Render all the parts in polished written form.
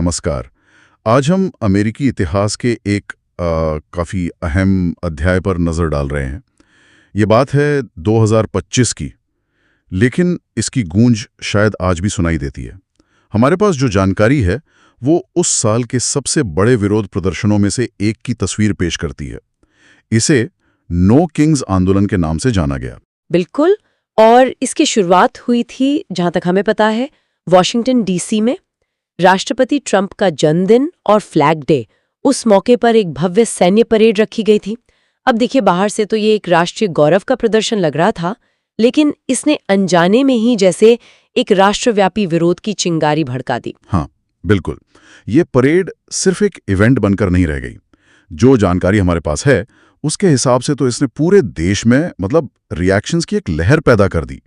नमस्कार। आज हम अमेरिकी इतिहास के एक काफ़ी अहम अध्याय पर नज़र डाल रहे हैं। ये बात है 2025 की, लेकिन इसकी गूंज शायद आज भी सुनाई देती है। हमारे पास जो जानकारी है वो उस साल के सबसे बड़े विरोध प्रदर्शनों में से एक की तस्वीर पेश करती है। इसे नो किंग्स आंदोलन के नाम से जाना गया। बिल्कुल, और इसकी शुरुआत हुई थी, जहां तक हमें पता है, वॉशिंगटन डीसी में। राष्ट्रपति ट्रंप का जन्मदिन और फ्लैग डे, उस मौके पर एक भव्य सैन्य परेड रखी गई थी। अब देखिए, बाहर से तो ये एक राष्ट्रीय गौरव का प्रदर्शन लग रहा था, लेकिन इसने अनजाने में ही जैसे एक राष्ट्रव्यापी विरोध की चिंगारी भड़का दी। हाँ, बिल्कुल। ये परेड सिर्फ एक इवेंट बनकर नहीं रह गई। जो जानकारी हमारे पास है उसके हिसाब से तो इसने पूरे देश में रिएक्शंस की एक लहर पैदा कर दी।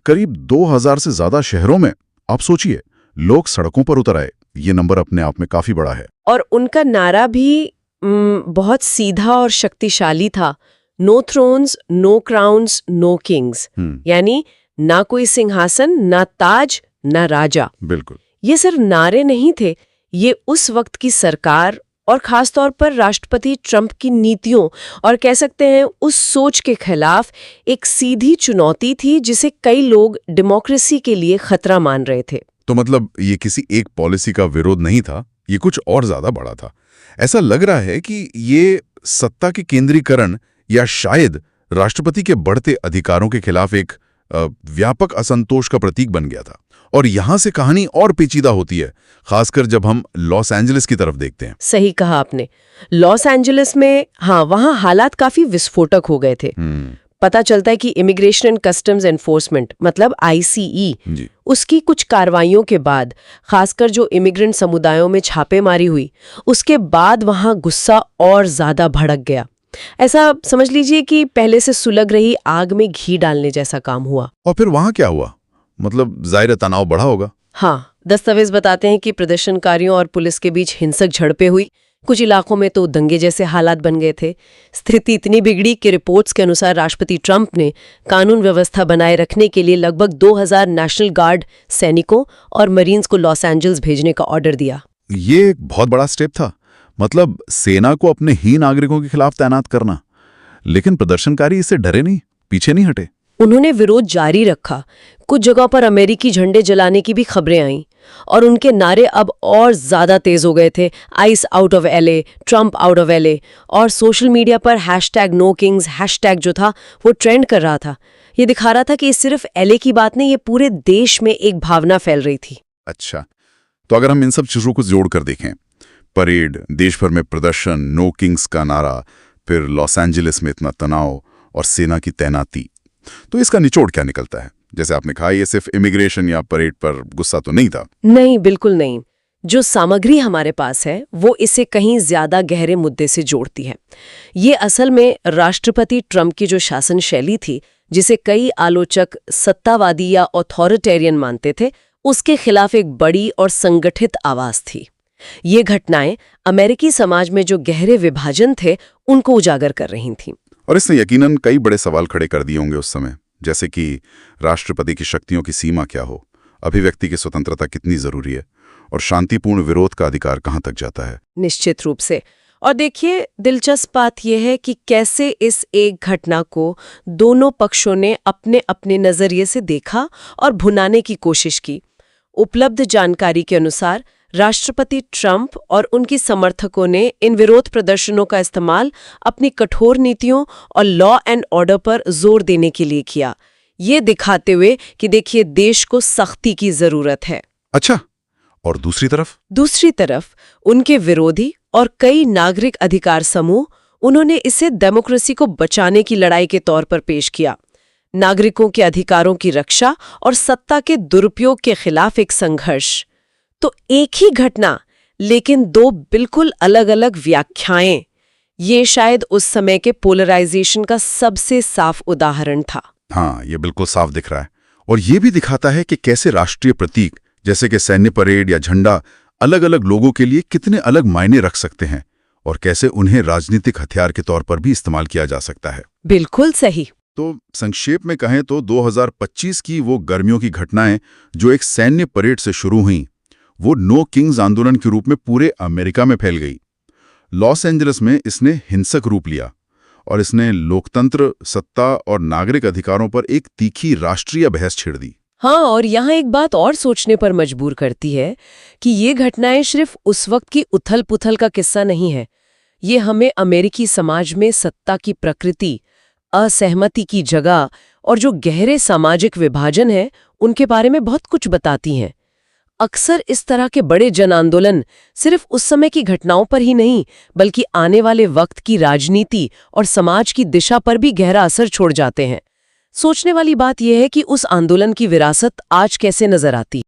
करीब 2000 से ज्यादा शहरों में, आप सोचिए, लोग सड़कों पर उतर आए। ये नंबर अपने आप में काफी बड़ा है। और उनका नारा भी बहुत सीधा और शक्तिशाली था। No thrones, no crowns, no kings. यानी ना कोई सिंहासन, ना ताज, ना राजा। बिल्कुल। ये सिर्फ नारे नहीं थे, ये उस वक्त की सरकार और खासतौर पर राष्ट्रपति ट्रंप की नीतियों और कह सकते हैं उस सोच के खिलाफ एक सीधी चुनौती थी, जिसे कई लोग डेमोक्रेसी के लिए खतरा मान रहे थे। तो ये किसी एक पॉलिसी का विरोध नहीं था, ये कुछ और ज्यादा बड़ा था। ऐसा लग रहा है कि ये सत्ता के केंद्रीकरण या शायद राष्ट्रपति के बढ़ते अधिकारों के खिलाफ एक व्यापक असंतोष का प्रतीक बन गया था। और यहां से कहानी और पेचीदा होती है, खासकर जब हम लॉस एंजलिस की तरफ देखते हैं। सही कहा आपने। लॉस एंजलिस में, वहां हालात काफी विस्फोटक हो गए थे। पता चलता है कि इमिग्रेशन एंड कस्टम्स एनफोर्समेंट, मतलब ICE, उसकी कुछ कार्रवाइयों के बाद, खासकर जो इमिग्रेंट समुदायों में छापेमारी हुई, उसके बाद वहां गुस्सा और ज्यादा भड़क गया। ऐसा समझ लीजिए कि पहले से सुलग रही आग में घी डालने जैसा काम हुआ। और फिर वहां क्या हुआ? जाहिर तनाव बढ़ा होगा। हाँ, दस्तावेज बताते हैं कि प्रदर्शनकारियों और पुलिस के बीच हिंसक झड़पें हुई। कुछ इलाकों में तो दंगे जैसे हालात बन गए थे। स्थिति इतनी बिगड़ी कि रिपोर्ट्स के अनुसार राष्ट्रपति ट्रंप ने कानून व्यवस्था बनाए रखने के लिए लगभग 2000 नेशनल गार्ड सैनिकों और मरीन्स को लॉस एंजल्स भेजने का ऑर्डर दिया। ये एक बहुत बड़ा स्टेप था, सेना को अपने ही नागरिकों के खिलाफ तैनात करना। लेकिन प्रदर्शनकारी इससे डरे नहीं, पीछे नहीं हटे। उन्होंने विरोध जारी रखा। कुछ जगहों पर अमेरिकी झंडे जलाने की भी खबरें आईं, और उनके नारे अब और ज्यादा तेज हो गए थे। Ice out of LA, Trump out of LA, और सोशल मीडिया पर #नो किंग्स हैशटैग जो था वो ट्रेंड कर रहा था। ये दिखा रहा था कि सिर्फ LA की बात नहीं, ये पूरे देश में एक भावना फैल रही थी। अच्छा, तो अगर हम इन सब चीजों को जोड़कर देखें, परेड, देश भर में प्रदर्शन, नो किंग्स का नारा, फिर लॉस एंजलिस में इतना तनाव और सेना की तैनाती, तो इसका निचोड़ क्या निकलता है? जैसे आपने कहा, ये सिर्फ इमिग्रेशन या परेड पर गुस्सा तो नहीं था। नहीं, बिल्कुल नहीं। जो सामग्री हमारे पास है वो इसे कहीं ज्यादा गहरे मुद्दे से जोड़ती है। ये असल में राष्ट्रपति ट्रंप की जो शासन शैली थी, जिसे कई आलोचक सत्तावादी या ऑथोरिटेरियन मानते थे, उसके खिलाफ एक बड़ी और संगठित आवाज थी। ये घटनाएं अमेरिकी समाज में जो गहरे विभाजन थे उनको उजागर कर रही थीं। और इसने यकीनन कई बड़े सवाल खड़े कर दिए होंगे उस समय, जैसे कि राष्ट्रपति की शक्तियों की सीमा क्या हो, अभिव्यक्ति की स्वतंत्रता कितनी जरूरी है, और शांतिपूर्ण विरोध का अधिकार कहां तक जाता है। निश्चित रूप से। और देखिए, दिलचस्प बात यह है कि कैसे इस एक घटना को दोनों पक्षों ने अपने अपने नजरिए से देखा और भुनाने की कोशिश की। उपलब्ध जानकारी के अनुसार राष्ट्रपति ट्रंप और उनकी समर्थकों ने इन विरोध प्रदर्शनों का इस्तेमाल अपनी कठोर नीतियों और लॉ एंड ऑर्डर पर जोर देने के लिए किया, ये दिखाते हुए कि देखिए, देश को सख्ती की जरूरत है। अच्छा, और दूसरी तरफ उनके विरोधी और कई नागरिक अधिकार समूह, उन्होंने इसे डेमोक्रेसी को बचाने की लड़ाई के तौर पर पेश किया। नागरिकों के अधिकारों की रक्षा और सत्ता के दुरुपयोग के खिलाफ एक संघर्ष। तो एक ही घटना, लेकिन दो बिल्कुल अलग अलग व्याख्याएं। ये शायद उस समय के पोलराइजेशन का सबसे साफ उदाहरण था। हाँ, ये बिल्कुल साफ दिख रहा है। और ये भी दिखाता है कि कैसे राष्ट्रीय प्रतीक, जैसे कि सैन्य परेड या झंडा, अलग अलग लोगों के लिए कितने अलग मायने रख सकते हैं, और कैसे उन्हें राजनीतिक हथियार के तौर पर भी इस्तेमाल किया जा सकता है। बिल्कुल सही। तो संक्षेप में कहें तो 2025 की वो गर्मियों की घटनाएं जो एक सैन्य परेड से शुरू हुई, वो नो किंग्स आंदोलन के रूप में पूरे अमेरिका में फैल गई। लॉस एंजलिस में इसने हिंसक रूप लिया और इसने लोकतंत्र, सत्ता और नागरिक अधिकारों पर एक तीखी राष्ट्रीय बहस छेड़ दी। हाँ, और यहाँ एक बात और सोचने पर मजबूर करती है कि ये घटनाएं सिर्फ उस वक्त की उथल-पुथल का किस्सा नहीं है। ये हमें अमेरिकी समाज में सत्ता की प्रकृति, असहमति की जगह और जो गहरे सामाजिक विभाजन है, उनके बारे में बहुत कुछ बताती हैं। अक्सर इस तरह के बड़े जन आंदोलन सिर्फ उस समय की घटनाओं पर ही नहीं, बल्कि आने वाले वक्त की राजनीति और समाज की दिशा पर भी गहरा असर छोड़ जाते हैं। सोचने वाली बात यह है कि उस आंदोलन की विरासत आज कैसे नजर आती है।